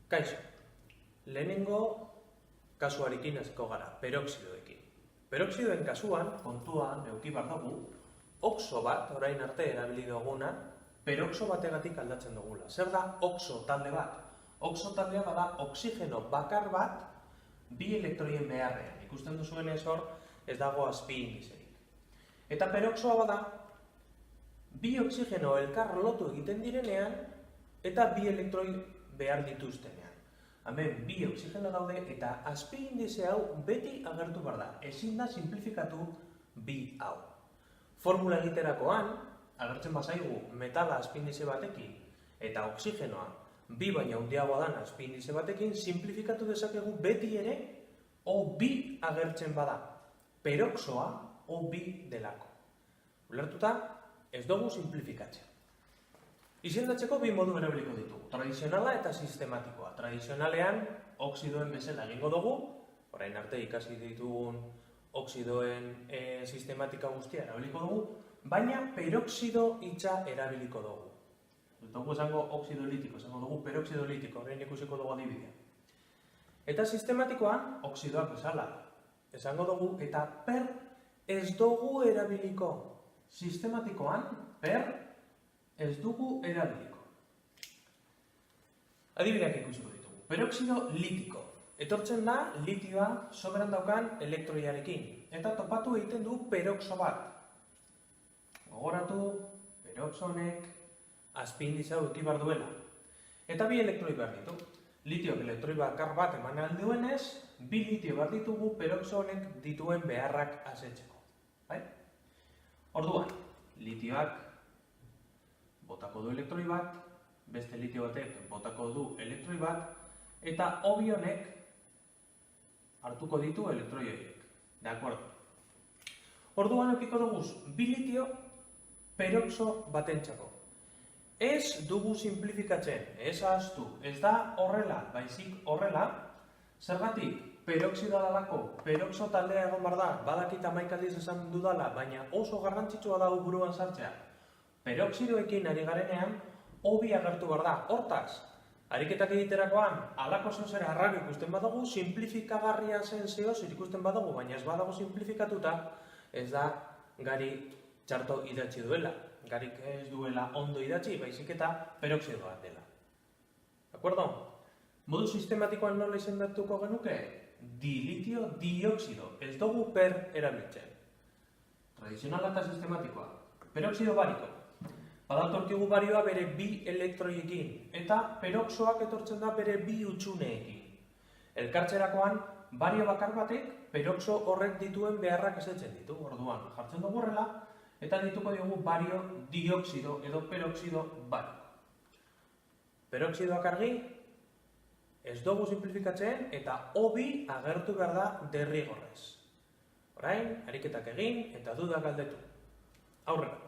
Kaixo, lehenengo kasuarekin hasiko gara, peroxidoekin. Peroxidoen kasuan, kontuan eduki behar dugu, oxo bat, orain arte erabili duguna, peroxo bategatik aldatzen dugula. Zer da oxo talde bat? Oxo taldea bada oxigeno bakar bat bi elektroien beharrean. Ikusten duzuen hor ez dago azpi indizerik. Eta peroxoa bada, bi oxigeno elkar lotu egiten direnean eta bi elektroi behar dituztenean. Hemen bi oxigeno daude eta azpi indize hau beti agertu behar da. Ezin da simplifikatu bi hau. Formula egiterakoan, agertzen bazaigu metala azpi indize batekin eta oxigenoa bi baina handiagoa dan azpi indize batekin, simplifikatu dezakegu beti ere O2 agertzen bada. Peroxoa O2 delako. Ulertuta, ez dugu simplifikatzea. Izendatzeko bi modu erabiliko ditugu, tradizionala eta sistematikoa. Tradizionalean, oxidoen bezala egingo dugu, orain arte ikasi ditugun oxidoen sistematika guztia erabiliko dugu, baina peroxido hitza erabiliko dugu. Ez dugu esango oxidolitiko, esango dugu peroxidolitiko, orain ikusiko dugu adibidea. Eta sistematikoan, oxidoak bezala esango dugu, eta per ez dugu erabiliko. Sistematikoan, per ez dugu erabiliko. Adibideak ikusiko ditugu. Peroxido litiko. Etortzen da litioa soberan daukan elektroiarekin. Eta topatu egiten du peroxo bat. Gogoratu, peroxo honek azpi indizea eduki behar duela. Eta bi elektroi behar ditu. Litioak elektroi bakar bat eman alduenez, bi litio behar ditugu peroxo honek dituen beharrak asetzeko. Orduan, litioak botako du elektroi bat, beste litio batek botako du elektroi bat, eta obi honek hartuko ditu elektroi horiek. De acuerdo? Orduan eukiko dugu bi litio peroxo batentzako. Ez dugu simplifikatzen, ez ahaztu, ez da horrela, baizik horrela, zergatik peroxidoa dalako, peroxo taldea egon behar da, badakit 11 aldiz esan dudala, baina oso garrantzitsua dago buruan sartzea. Peroxidoekin ari garenean, obi agertu behar da. Hortaz, ariketak egiterakoan, alako zehozera arraro ikusten badugu, simplifikagarria zen zehoz ikusten badugu, baina ez badago simplifikatuta, ez da gari txarto idatzi duela. Garik ez duela ondo idatzi, baizik eta peroxidoa dela. Acuerdo? Modu sistematikoan nola izendatuko genuke? Dilitio dioxido. Ez dugu per erabiltzen. Tradizionala eta sistematikoa. Peroxido bariko. Badatorkigu barioa bere bi elektroiekin, eta peroxoak etortzen da bere bi utxuneekin. Elkartzerakoan, bario bakar batek peroxo horrek dituen beharrak esetzen ditu. Orduan, jartzen dugu horrela, eta dituko diogu bario dioxido edo peroxido bariko. Peroxidoak argi, ez dugu simplifikatzen eta obi agertu behar da derrigorrez. Orain, ariketak egin eta dudak galdetu. Aurrera!